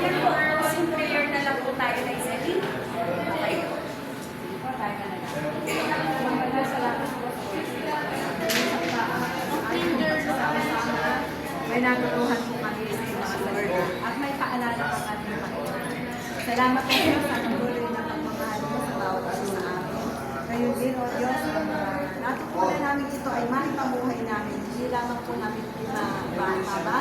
Yan po, closing prayer na lang po tayo na isali. Okay. May natutuhan po kami sa mga Lord at may paalala pa kami ng Panginoon. Salamat po sa patuloy na pagmamahal mo sa bawat isa sa amin. Ngayon din, O Diyos, natutunan namin ito ay maipamuhay namin. Hindi lamang po namin pinababa